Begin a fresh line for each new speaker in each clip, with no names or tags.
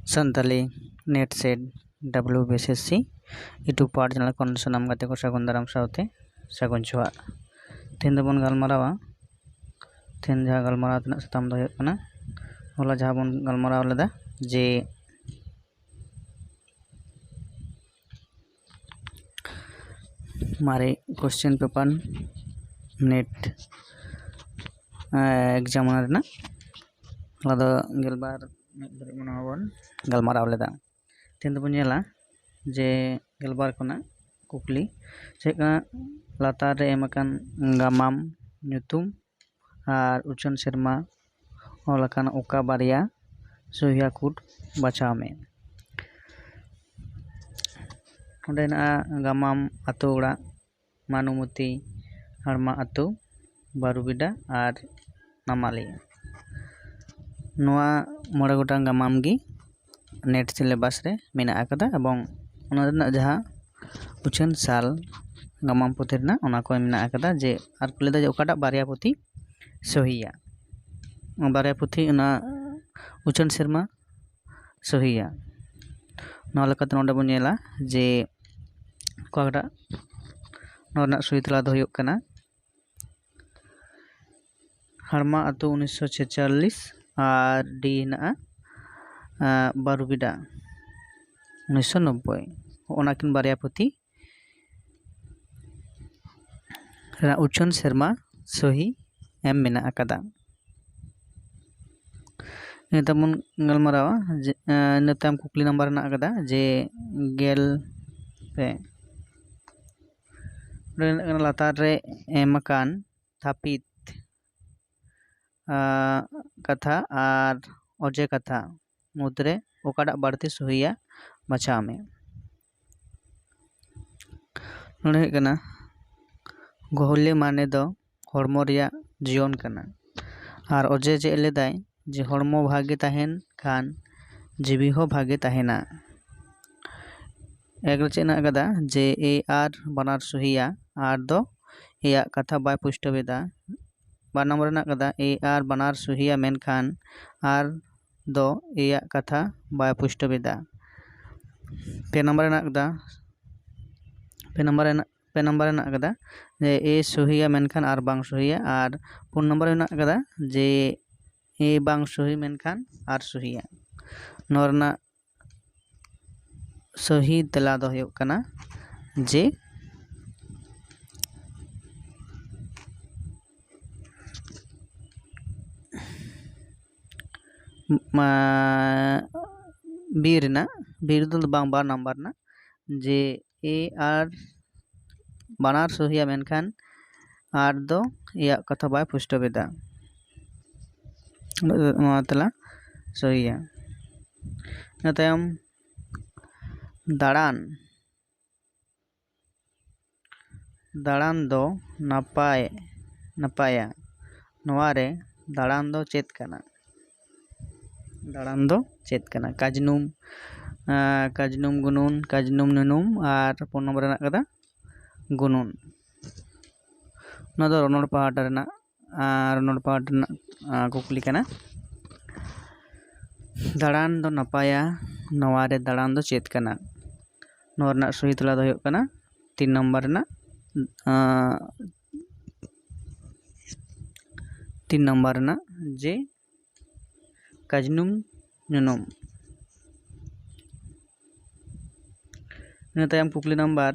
Santali net set WBSSC YouTube part channel को सनाम गाते को सागुन दाराम सावते सागुन जोहार तेन दो बन गलमारावा तेन जहाँ गलमाराव तना सताम दो हुयुग कना होला जहाँ बन गलमाराव लेदा जे मारे क्वेश्चन पेपर नेट एग्जाम रेना होला दो गेलबार बनावन गलमाराव लेदा तेन दो बनेला जे गेलबार कोना कुकली चेका लातार रे एमकान गामाम nyutum और उचन शर्मा ओलकान ओका बारिया सोहिया कुट बचाव में ओंडेना गामाम आतो ओड़ा मानुमती हड़मा आतो बारुबिडा और नामालिया नोआ मोड़े गोटांग गामाम गी नेट सिलेबास रे मेना आकदा एबं ओना रेना जहाँ उचन साल गामाम पुथी रेना ओना को मेना आकदा जे आर को लेदा जे ओकाटा बारिया पुथी सहिया बारिया पुथी ओना उचन शर्मा सहिया नोआ लेकाते नोंडे बन नेला जे ओकाटा नोआ रेना सही तला दो हुयुग कना हड़मा आतो 1946 और डी हेना बारुबिडा 1990 ओनाकिन बारिया पुथी उचन शर्मा सही एम मेना आकादा तमन गलमारावा नताम कुकली नंबर ना आकादा जे गेल पे लातार रे एमकान थापित कथा और अजे कथा मुद्रे ओकाटा बाड़ती सहिया बचाव में नोडे कना गहले माने दो हड़मो रिया जीवन कना और अजे जे लेदाय जे हड़मो भागे ताहेन खान जीवी हो भागे ताहेना एक चेना कदा जे ए आर बनार सहिया आर दो या कथा बाय पुष्टवेदा बार नंबर ना कदा ए आर बनार सहिया मेन खान आर दो या कथा बाय पुष्टवेदा पे नंबर ना कदा पे नंबर ना कदा जे ए सहिया मेन खान आर बांग सहिया और पुन नंबर ना कदा जे ए बांग सही मेन खान आर सहिया नोरना सही तेला दो हुयुग कना जे बीर दो बांग बार नंबर ना जे ए आर बानार सहिया मेनखान आर दो या कथा बाय पुष्टवेदा तेला सहिया तायम दाड़ान दाड़ान दो नपाया नोआरे दाड़ान दो चेत कना दाड़ान दो चेत कना काजनुम गुनुन काजनुम नुनुम और पुन नंबर ना कदा गुनुन ना दो रनोड़ पाहाड़ कुकली कना दाड़ान दो नपाया नवारे दाड़ान दो चेत कना नोरना सही तला दो हुयुग कना 3 नंबर ना 3 नंबर ना जे काजनुम नुनुम तायम कुकली number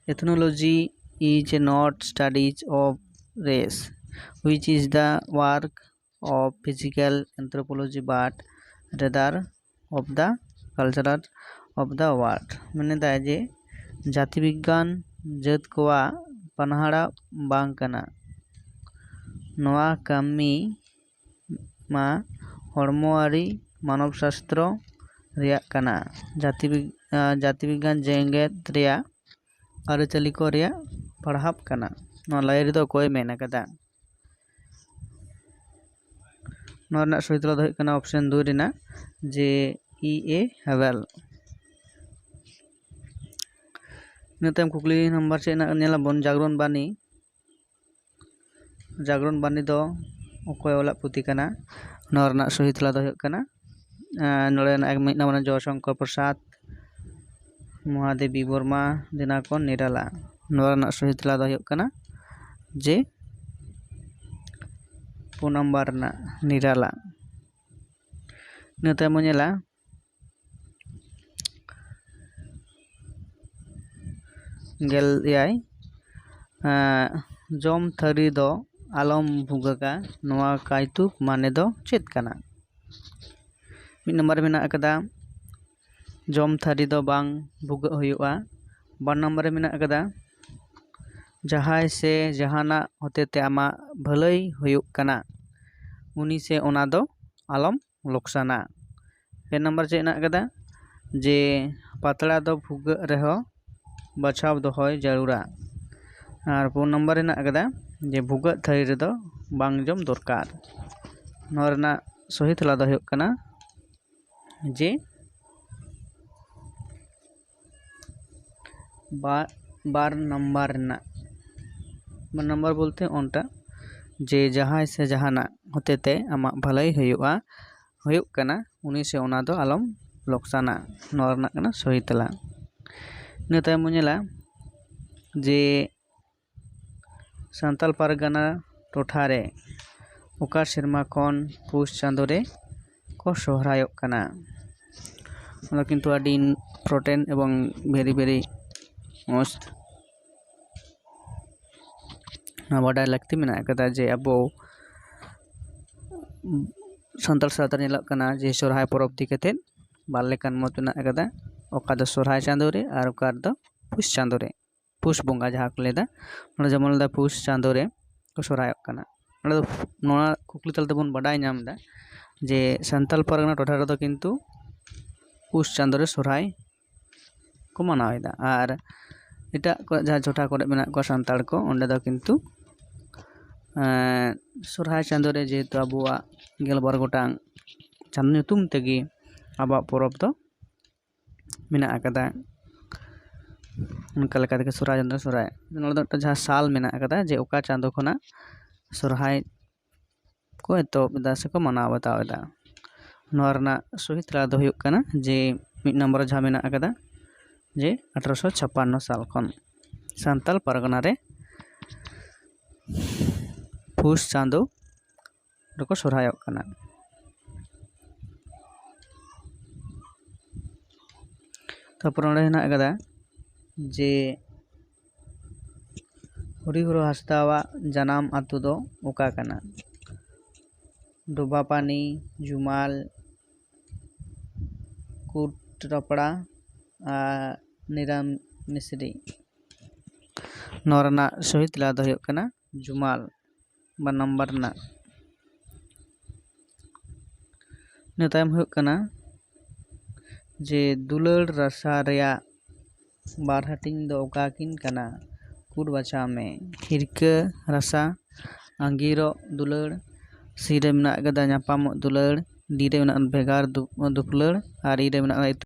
ethnology is not studies of race which is the work of physical anthropology but rather of the culture of the world माने दा जे जाति विज्ञान जात कोआ पनहाड़ा बांग कना नोआ कामी मा हड़मोआरी मानव शास्त्र रिया कना जाति विज्ञान जेंगेत रिया आरचली को रिया पढ़ाप कना नोआ लाइर दो कोई मेना कदा नोरना सही तला दो कना ऑप्शन 2 रेना जे E.A. हेवेल नतम कुकली नंबर से नेला बन जागरण बानी दो ᱚᱠᱚᱭ ᱚᱞᱟᱜ ᱯᱩᱛᱷᱤ ᱠᱟᱱᱟ? ᱱᱚᱣᱟ ᱨᱮᱱᱟᱜ ᱥᱚᱦᱤ ᱛᱮᱞᱟ ᱫᱚ ᱦᱩᱭᱩᱜ ᱠᱟᱱᱟ ᱱᱚᱰᱮᱱᱟᱜ ᱢᱤᱫ ᱱᱟᱢᱵᱟᱨ ᱡᱚᱭᱥᱚᱝᱠᱚᱨ ᱯᱨᱚᱥᱟᱫ, মহাদেবী বর্মা, দিনাকরণ নিরালা। ᱱᱚᱣᱟ ᱨᱮᱱᱟᱜ ᱥᱚᱦᱤ ᱛᱮᱞᱟ ᱫᱚ ᱦᱩᱭᱩᱜ ᱠᱟᱱᱟ ᱡᱮ 4 ᱱᱟᱢᱵᱟᱨ ᱨᱮᱱᱟᱜ ᱱᱤᱨᱟᱞᱟ। ᱤᱱᱟᱹ ᱛᱟᱭᱚᱢ ᱵᱚᱱ ᱧᱮᱞᱟ ᱜᱮᱞ ᱮᱭᱟᱭ ᱡᱚᱢ ᱛᱷᱟᱹᱨᱤ ᱫᱚ ᱟᱞᱚᱢ ᱵᱷᱩᱜᱟᱹᱜᱟ, ᱱᱚᱣᱟ ᱠᱟᱭᱛᱩᱠ ᱢᱟᱱᱮ ᱫᱚ ᱪᱮᱫ ᱠᱟᱱᱟ? ᱢᱤᱫ ᱱᱟᱢᱵᱟᱨ ᱨᱮ ᱢᱮᱱᱟᱜ ᱟᱠᱟᱫᱟ ᱡᱚᱢ ᱛᱷᱟᱹᱨᱤ ᱫᱚ ᱵᱟᱝ ᱵᱷᱩᱜᱟᱹᱜ ᱦᱩᱭᱩᱜᱼᱟ। 2 ᱱᱟᱢᱵᱟᱨ ᱨᱮ ᱢᱮᱱᱟᱜ ᱟᱠᱟᱫᱟ ᱡᱟᱦᱟᱸᱭ ᱥᱮ ᱡᱟᱦᱟᱱᱟᱜ ᱦᱚᱛᱮᱛᱮ ᱟᱢᱟᱜ ᱵᱷᱟᱹᱞᱟᱹᱭ ᱦᱩᱭᱩᱜ ᱠᱟᱱᱟ, ᱩᱱᱤ ᱥᱮ ᱚᱱᱟ ᱫᱚ ᱟᱞᱚᱢ ᱞᱚᱠᱥᱟᱱᱟ। 2 ᱱᱟᱢᱵᱟᱨ ᱪᱮᱫ ᱢᱮᱱᱟᱜ ᱟᱠᱟᱫᱟ ᱡᱮ ᱯᱟᱛᱲᱟ ᱫᱚ ᱵᱷᱩᱜᱟᱹᱜ ᱨᱮᱦᱚᱸ ᱵᱟᱪᱷᱟᱣ ᱫᱚᱦᱚᱭ ᱡᱟᱹᱨᱩᱲᱟ। ᱟᱨ 4 ᱱᱟᱢᱵᱟর ᱨᱮ ᱢᱮᱱᱟᱜ ᱟᱠᱟᱫᱟ ᱡᱮ ᱵᱷᱩᱜᱟᱹᱜ ᱛᱷᱟᱹᱨᱤ ᱨᱮᱫᱚ ᱵᱟᱝ ᱡᱚᱢ ᱫᱚᱨᱠᱟর। ᱱᱚᱣᱟ ᱨᱮᱱᱟᱜ ᱥᱚᱦᱤ ᱛᱮᱞᱟ ᱫᱚ ᱦᱩᱭᱩᱜ ᱠᱟᱱᱟ ᱡᱮ 2 নাম্বার ᱨᱮᱱᱟᱜ 2 নাম্বার বলতে অনটা যে জাহাই সে জাহানাᱜ হতেতে আমাᱜ ভালাই ᱦᱩᱭᱩᱜ ᱠᱟᱱᱟ, ᱩᱱᱤ ᱥᱮ ᱚᱱᱟ ᱫᱚ ᱟᱞᱚᱢ ᱞᱚᱠᱥᱟᱱᱟ। ᱱᱚᱣᱟ ᱨᱮᱱᱟᱜ ᱠᱟᱱᱟ ᱥᱚᱦᱤ ᱛᱮᱞᱟ। ᱤᱱᱟᱹ ᱛᱟᱭᱚᱢ ᱵᱚᱱ ᱧᱮᱞᱟ ᱡᱮ ᱥᱟᱱᱛᱟᱞ ᱯᱟᱨᱜᱟᱱᱟ ᱴᱚᱴᱷᱟ ᱨᱮ ᱚᱠᱟ ᱥᱮᱨᱢᱟ ᱠᱷᱚᱱ ᱯᱩᱥ ᱪᱟᱸᱫᱳ ᱨᱮ ᱠᱚ ᱥᱚᱦᱨᱟᱭᱚᱜ ᱠᱟᱱᱟ? ᱚᱱᱟ ᱠᱤᱱᱛᱩ ᱟᱹᱰᱤ ᱤᱢᱯᱚᱨᱴᱮন্ট এবং ভেরি মোস্ট ᱵᱟᱰᱟᱭ ᱞᱟᱹᱠᱛᱤ ᱢᱮᱱᱟᱜ ᱟᱠᱟᱫᱟ ᱡᱮ ᱟᱵᱚ ᱥᱟᱱᱛᱟᱲ ᱥᱟᱶᱛᱟ ᱨᱮ ᱧᱮᱞᱚᱜ ᱠᱟᱱᱟ ᱡᱮ ᱥᱚᱨᱦᱟᱭ ᱯᱚᱨᱚᱵᱽ ᱤᱫᱤ ᱠᱟᱛᱮᱫ ᱵᱟᱨ ᱞᱮᱠᱟᱱ ᱢᱚᱛ ᱢᱮᱱᱟᱜ ᱟᱠᱟᱫᱟ। ᱚᱠᱟ ᱫᱚ ᱥᱚᱨᱦᱟᱭ ᱪᱟᱸᱫᱳ ᱨᱮ ᱟᱨ ᱚᱠᱟ ᱫᱚ ᱯᱩᱥ ᱪᱟᱸᱫᱳ ᱨᱮ, ᱯᱩᱥ ᱵᱚᱸᱜᱟ ᱡᱟᱦᱟᱸ ᱠᱚ ᱞᱟᱹᱭᱫᱟ। ᱚᱱᱟ ᱡᱮᱢᱚᱱ ᱞᱟᱹᱭᱫᱟ ᱯᱩᱥ ᱪᱟᱸᱫᱳ ᱨᱮ ᱠᱚ ᱥᱚᱨᱦᱟᱭᱚᱜ ᱠᱟᱱᱟ। ᱚᱸᱰᱮ ᱫᱚ ᱱᱚᱣᱟ ᱠᱩᱠᱞᱤ ᱛᱟᱞᱟ ᱛᱮᱵᱚᱱ ᱵᱟᱰᱟᱭ ᱧᱟᱢ ᱮᱫᱟ ᱡᱮ ᱥᱟᱱᱛᱟᱞ ᱯᱟᱨᱜᱟᱱᱟ ᱴᱚᱴᱷᱟ ᱨᱮᱫᱚ ᱠᱤᱱᱛᱩ ᱯᱩᱥ ᱪᱟᱸᱫᱳ ᱨᱮ ᱥᱚᱨᱦᱟᱭ ᱠᱚ ᱢᱟᱱᱟᱣᱮᱫᱟ। ᱟᱨ ᱮᱴᱟᱜ ᱡᱟᱦᱟᱸ ᱴᱚᱴᱷᱟ ᱠᱚᱨᱮ ᱢᱮᱱᱟᱜ ᱠᱚᱣᱟ ᱥᱟᱱᱛᱟᱲ ᱠᱚ, ᱚᱸᱰᱮ ᱫᱚ ᱠᱤᱱᱛᱩ ᱥᱚᱨᱦᱟᱭ ᱪᱟᱸᱫᱳ ᱨᱮ ᱡᱮᱦᱮᱛᱩ ᱟᱵᱚᱣᱟᱜ 12 ᱜᱚᱴᱟᱝ ᱪᱟᱸᱫᱳ ᱧᱩᱛᱩᱢ ᱛᱮᱜᱮ ᱟᱵᱚᱣᱟᱜ ᱯᱚᱨᱚᱵᱽ ᱫᱚ ᱢᱮᱱᱟᱜ ᱟᱠᱟᱫᱟ। ᱚᱱᱠᱟ ᱞᱮᱠᱟ ᱛᱮᱜᱮ ᱥᱚᱨᱦᱟᱭ ᱪᱟᱸᱫᱳ ᱥᱚᱨᱦᱟᱭ, ᱱᱚᱰᱮ ᱫᱚ ᱢᱤᱫᱴᱟᱝ ᱡᱟᱦᱟᱸ ᱥᱟᱞ ᱢᱮᱱᱟᱜ ᱟᱠᱟᱫᱟ ᱡᱮ ᱚᱠᱟ ᱪᱟᱸᱫᱳ ᱠᱷᱚᱱᱟᱜ ᱥᱚᱨᱦᱟᱭ ᱠᱚ ᱮᱛᱚᱦᱚᱵ ᱮᱫᱟ ᱥᱮᱠᱚ ᱢᱟᱱᱟᱣ ᱵᱟᱛᱟᱣ ᱮᱫᱟ। ᱱᱚᱣᱟ ᱨᱮᱱᱟᱜ ᱥᱚᱦᱤ ᱛᱮᱞᱟ ᱫᱚ ᱦᱩᱭᱩᱜ ᱠᱟᱱᱟ ᱡᱮ 1 ᱱᱟᱢᱵᱟᱨ ᱡᱟᱦᱟᱸ ᱢᱮᱱᱟᱜ ᱟᱠᱟᱫᱟ ᱡᱮ 1856 ᱥᱟᱞ ᱠᱷᱚᱱ ᱥᱟᱱᱛᱟᱞ ᱯᱟᱨᱜᱟᱱᱟ ᱨᱮ ᱯᱩᱥ ᱪᱟᱸᱫᱳ ᱨᱮᱠᱚ ᱥᱚᱨᱦᱟᱭᱚᱜ ᱠᱟᱱᱟ। ᱛᱟᱨᱯᱚর ᱚᱸᱰᱮ ᱦᱮᱱᱟᱜ ᱟᱠᱟᱫᱟ ᱡᱮ ᱦᱚᱨᱤᱦᱚᱨ ᱦᱟᱸᱥᱫᱟᱣᱟᱜ ᱡᱟᱱᱟᱢ ᱟᱛᱳ ᱫᱚ ᱚᱠᱟ ᱠᱟᱱᱟ? ᱰᱳᱵᱟᱯᱟᱱᱤ, ᱡᱩᱢᱟᱞ, ᱠᱩᱴᱨᱟᱯᱟᱲᱟ ᱟᱨ ᱱᱤᱨᱟᱢ ᱢᱤᱥᱨᱤ। ᱱᱚᱣᱟ ᱨᱮᱱᱟᱜ ᱥᱚᱦᱤ ᱛᱮᱞᱟ ᱫᱚ ᱦᱩᱭᱩᱜ ᱠᱟᱱᱟ ᱡᱩᱢᱟᱞ 2 ᱱᱟᱢᱵᱟᱨ ᱨᱮᱱᱟᱜ। ᱤᱱᱟᱹ ᱛᱟᱭᱚᱢ ᱦᱩᱭᱩᱜ ᱠᱟᱱᱟ ᱡᱮ ᱫᱩᱞᱟᱹᱲ ᱨᱟᱥᱟ ᱨᱮᱭᱟᱜ 2 ᱦᱟᱹᱴᱤᱧ ᱫᱚ ᱚᱠᱟ ᱠᱤᱱ ᱠᱟᱱᱟ? ᱠᱩᱴ ᱵᱟᱪᱷᱟᱣ ᱢᱮ। ᱦᱤᱨᱠᱟᱹ ᱨᱟᱥᱟ, ᱟᱸᱜᱤᱨᱚᱜ ᱫᱩᱞᱟᱹᱲ, ᱥᱤ ᱨᱮ ᱢᱮᱱᱟᱜ ᱟᱠᱟᱫᱟ ᱧᱟᱯᱟᱢᱚᱜ ᱫᱩᱞᱟᱹᱲ, ᱰᱤ ᱨᱮ ᱢᱮᱱᱟᱜ ᱵᱷᱮᱜᱟᱨ ᱫᱩᱯᱞᱟᱹᱲ, ᱟᱨ ᱤ ᱨᱮ ᱢᱮᱱᱟᱜ